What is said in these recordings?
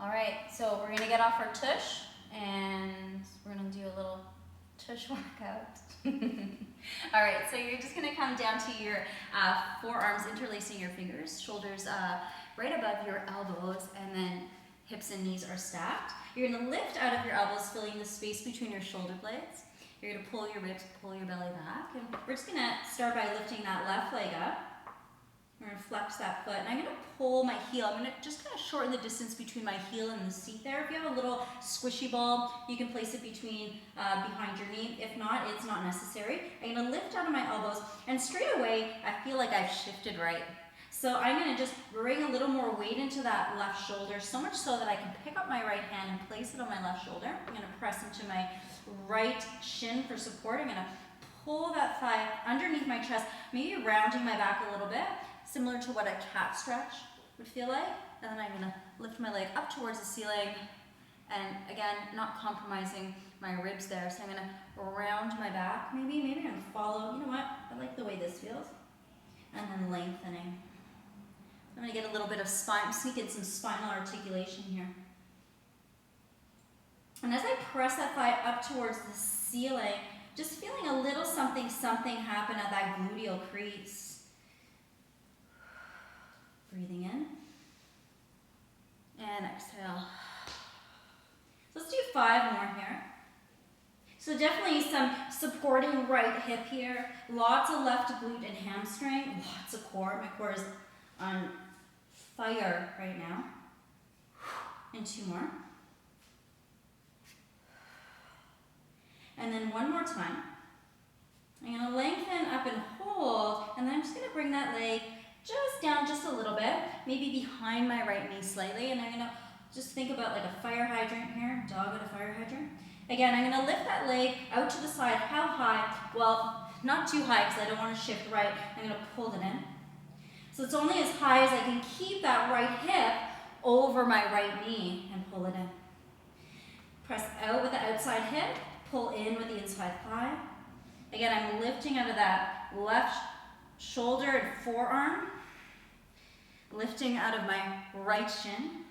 All right, so we're gonna get off our tush and we're gonna do a little tush workout. All right, so you're just gonna come down to your forearms, interlacing your fingers, shoulders right above your elbows, and then hips and knees are stacked. You're gonna lift out of your elbows, filling the space between your shoulder blades. You're gonna pull your ribs, pull your belly back, and we're just gonna start by lifting that left leg up. We're gonna flex that foot, and I'm gonna pull my heel. I'm gonna just kind of shorten the distance between my heel and the seat there. If you have a little squishy ball, you can place it between behind your knee. If not, it's not necessary. I'm gonna lift out of my elbows, and straight away, I feel like I've shifted right. So I'm gonna just bring a little more weight into that left shoulder, so much so that I can pick up my right hand and place it on my left shoulder. I'm gonna press into my right shin for support. I'm gonna pull that thigh underneath my chest, maybe rounding my back a little bit, similar to what a cat stretch would feel like. And then I'm gonna lift my leg up towards the ceiling, and again, not compromising my ribs there. So I'm gonna round my back, maybe I'm gonna follow, you know what, I like the way this feels. And then lengthening. I'm gonna get a little bit of spine, sneak in some spinal articulation here. And as I press that thigh up towards the ceiling, just feeling a little something happen at that gluteal crease. Breathing in. And exhale. So let's do 5 more here. So definitely some supporting right hip here. Lots of left glute and hamstring. Lots of core. My core is on fire right now. And 2 more. And then 1 more time. I'm going to lengthen up and hold, and then I'm just going to bring that leg just down just a little bit, maybe behind my right knee slightly, and I'm going to just think about like a fire hydrant here, dog at a fire hydrant. Again, I'm going to lift that leg out to the side. How high? Well, not too high because I don't want to shift right. I'm going to pull it in. So it's only as high as I can keep that right hip over my right knee and pull it in. Press out with the outside hip, pull in with the inside thigh. Again, I'm lifting out of that left shoulder and forearm, lifting out of my right shin.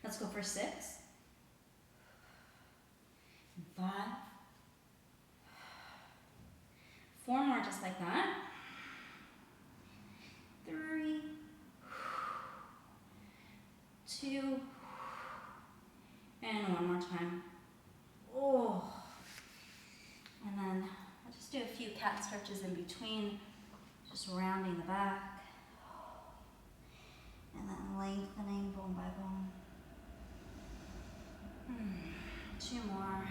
Let's go for 6, 5, 4 more just like that. 3, 2, and 1 more time. Oh. And then I'll just do a few cat stretches in between, just rounding the back. And then lengthening bone by bone. 2 more.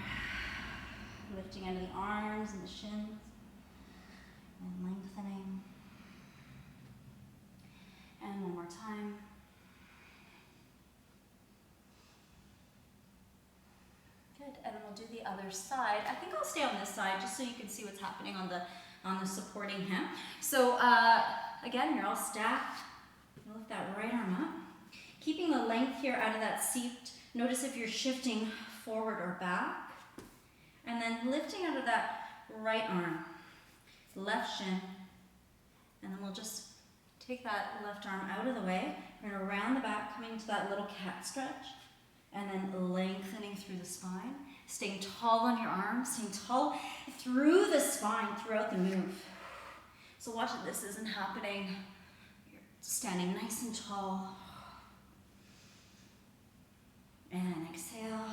Lifting out of the arms and the shins. And lengthening. And 1 more time. Good, and then we'll do the other side. I think I'll stay on this side just so you can see what's happening on the supporting hem. So again, you're all stacked. You lift that right arm up. Keeping the length here out of that seat. Notice if you're shifting forward or back. And then lifting out of that right arm, left shin. And then we'll just take that left arm out of the way. We're gonna round the back, coming to that little cat stretch. And then lengthening through the spine, staying tall on your arms, staying tall through the spine throughout the move. So watch that this isn't happening. You're standing nice and tall. And exhale.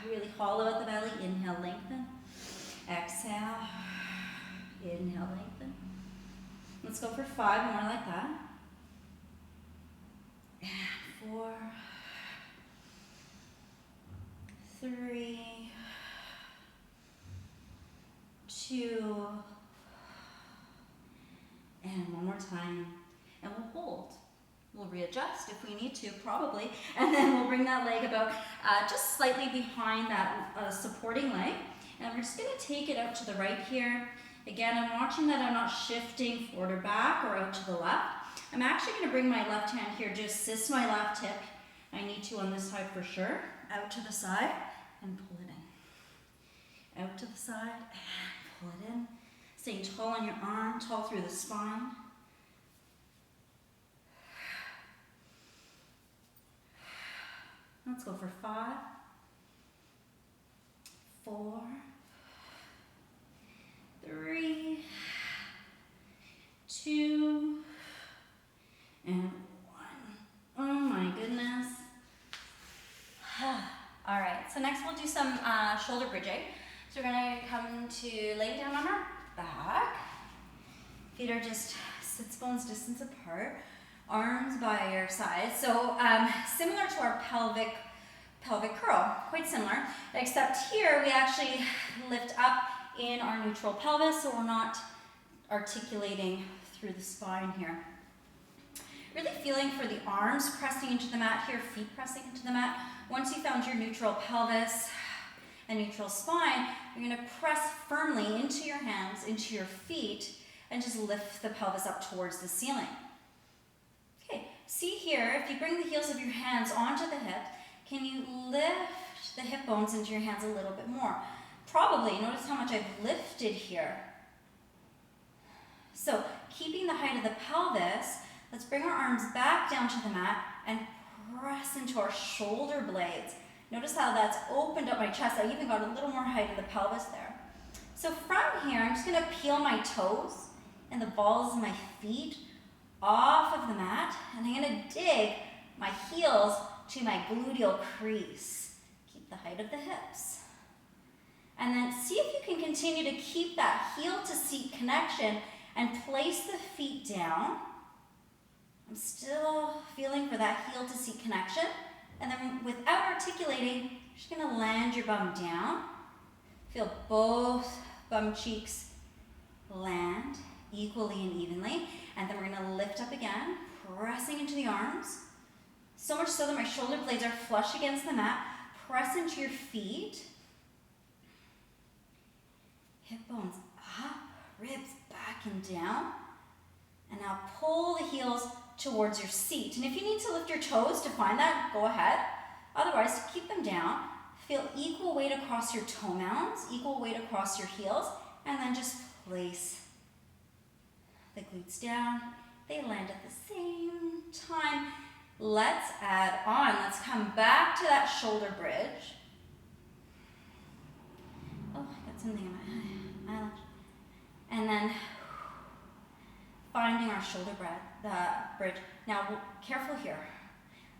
Really hollow out the belly. Inhale, lengthen. Exhale. Inhale, lengthen. Let's go for 5 more like that. And 4. 3, 2, and 1 more time, and we'll hold. We'll readjust if we need to, probably, and then we'll bring that leg about just slightly behind that supporting leg, and we're just going to take it out to the right here. Again, I'm watching that I'm not shifting forward or back or out to the left. I'm actually going to bring my left hand here to assist my left hip. I need to on this side for sure. Out to the side and pull it in. Out to the side and pull it in. Staying tall on your arm, tall through the spine. for 5, 4, 3, 2, and 1. Oh my goodness. All right, so next we'll do some shoulder bridging. So we're gonna come to lay down on our back. Feet are just sits bones distance apart. Arms by your sides. So similar to our pelvic curl, quite similar, except here we actually lift up in our neutral pelvis, so we're not articulating through the spine here. Really feeling for the arms pressing into the mat here, feet pressing into the mat. Once you found your neutral pelvis and neutral spine, you're gonna press firmly into your hands, into your feet, and just lift the pelvis up towards the ceiling. Okay, see here, if you bring the heels of your hands onto the hip, can you lift the hip bones into your hands a little bit more? Probably, notice how much I've lifted here. So, keeping the height of the pelvis, let's bring our arms back down to the mat and press into our shoulder blades. Notice how that's opened up my chest. I even got a little more height of the pelvis there. So from here, I'm just gonna peel my toes and the balls of my feet off of the mat, and I'm gonna dig my heels to my gluteal crease. Keep the height of the hips. And then see if you can continue to keep that heel to seat connection and place the feet down. I'm still feeling for that heel to seat connection. And then without articulating, you're just gonna land your bum down. Feel both bum cheeks land equally and evenly. And then we're gonna lift up again, pressing into the arms. So much so that my shoulder blades are flush against the mat. Press into your feet. Hip bones up, ribs back and down. And now pull the heels towards your seat. And if you need to lift your toes to find that, go ahead. Otherwise, keep them down. Feel equal weight across your toe mounds, equal weight across your heels, and then just place the glutes down. They land at the same time. Let's add on. Let's come back to that shoulder bridge. Oh, I got something in my eyelash. And then finding our shoulder bridge. Now, careful here.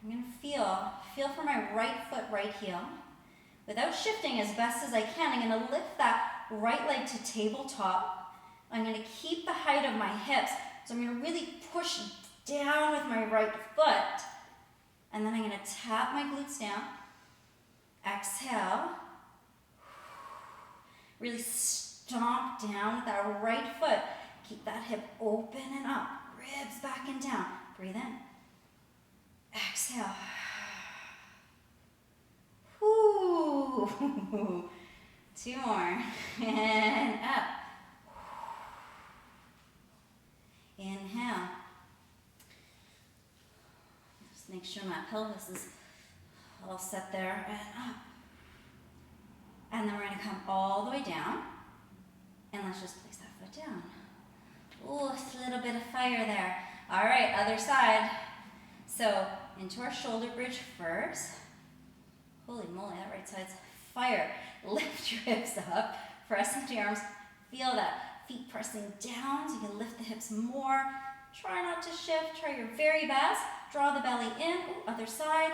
I'm gonna feel for my right foot, right heel. Without shifting as best as I can, I'm gonna lift that right leg to tabletop. I'm gonna keep the height of my hips. So I'm gonna really push down with my right foot. And then I'm gonna tap my glutes down. Exhale. Really stomp down with that right foot. Keep that hip open and up. Ribs back and down. Breathe in. Exhale. Whoo. 2 more. And up. Inhale. Just make sure my pelvis is all set there and up. And then we're going to come all the way down. And let's just place that foot down. Ooh, it's a little bit of fire there. All right, other side. So into our shoulder bridge first. Holy moly, that right side's fire. Lift your hips up. Press into your arms. Feel that. Feet pressing down so you can lift the hips more. Try not to shift. Try your very best. Draw the belly in. Ooh, other side.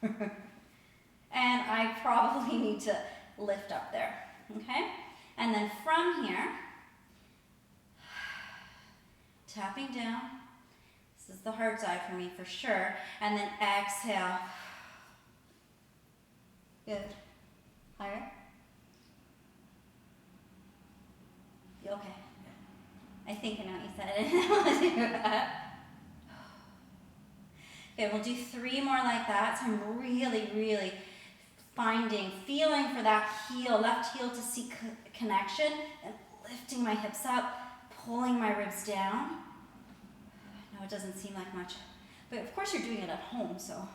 And I probably need to lift up there. Okay? And then from here, tapping down. This is the hard side for me for sure. And then exhale. Good. Higher. Okay. I think I know what you said. I didn't want to do that. Okay, we'll do 3 more like that. So I'm really feeling for that heel, left heel to seat connection, and lifting my hips up, pulling my ribs down. I know it doesn't seem like much, but of course you're doing it at home, so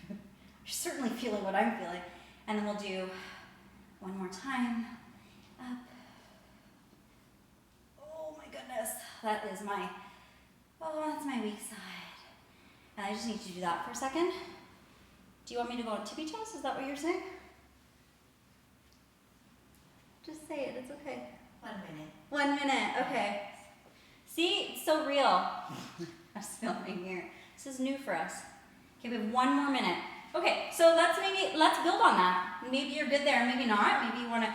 you're certainly feeling what I'm feeling. And then we'll do 1 more time. Up. Oh my goodness, that's my weak side. And I just need to do that for a second. Do you want me to go on tippy toes? Is that what you're saying? Just say it, it's okay. 1 minute. 1 minute, okay. See, it's so real. I'm filming here. This is new for us. Okay, we have 1 more minute. Okay, so let's build on that. Maybe you're good there, maybe not. Maybe you want to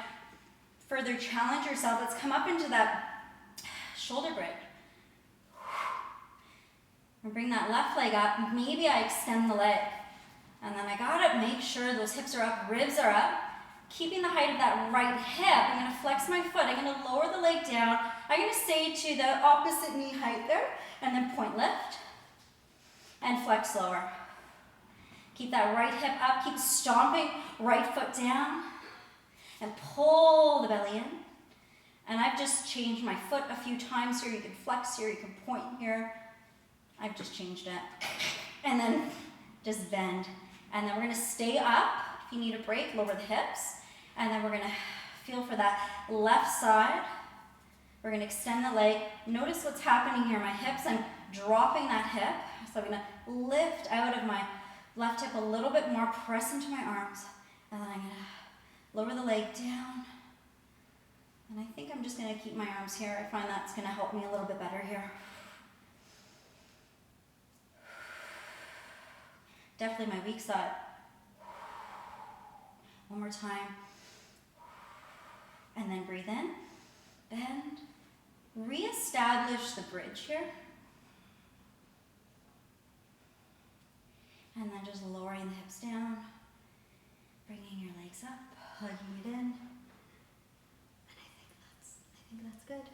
further challenge yourself. Let's come up into that shoulder break. And bring that left leg up. Maybe I extend the leg. And then I gotta make sure those hips are up, ribs are up. Keeping the height of that right hip, I'm gonna flex my foot. I'm gonna lower the leg down. I'm gonna stay to the opposite knee height there, and then point lift, and flex lower. Keep that right hip up, keep stomping right foot down, and pull the belly in. And I've just changed my foot a few times here. You can flex here, you can point here. I've just changed it. And then just bend. And then we're gonna stay up. If you need a break, lower the hips. And then we're gonna feel for that left side. We're gonna extend the leg. Notice what's happening here. My hips, I'm dropping that hip. So I'm gonna lift out of my left hip a little bit more, press into my arms. And then I'm gonna lower the leg down. And I think I'm just gonna keep my arms here. I find that's gonna help me a little bit better here. Definitely my weak side. One more time. And then breathe in, bend, reestablish the bridge here. And then just lowering the hips down, bringing your legs up, hugging it in. And I think that's good.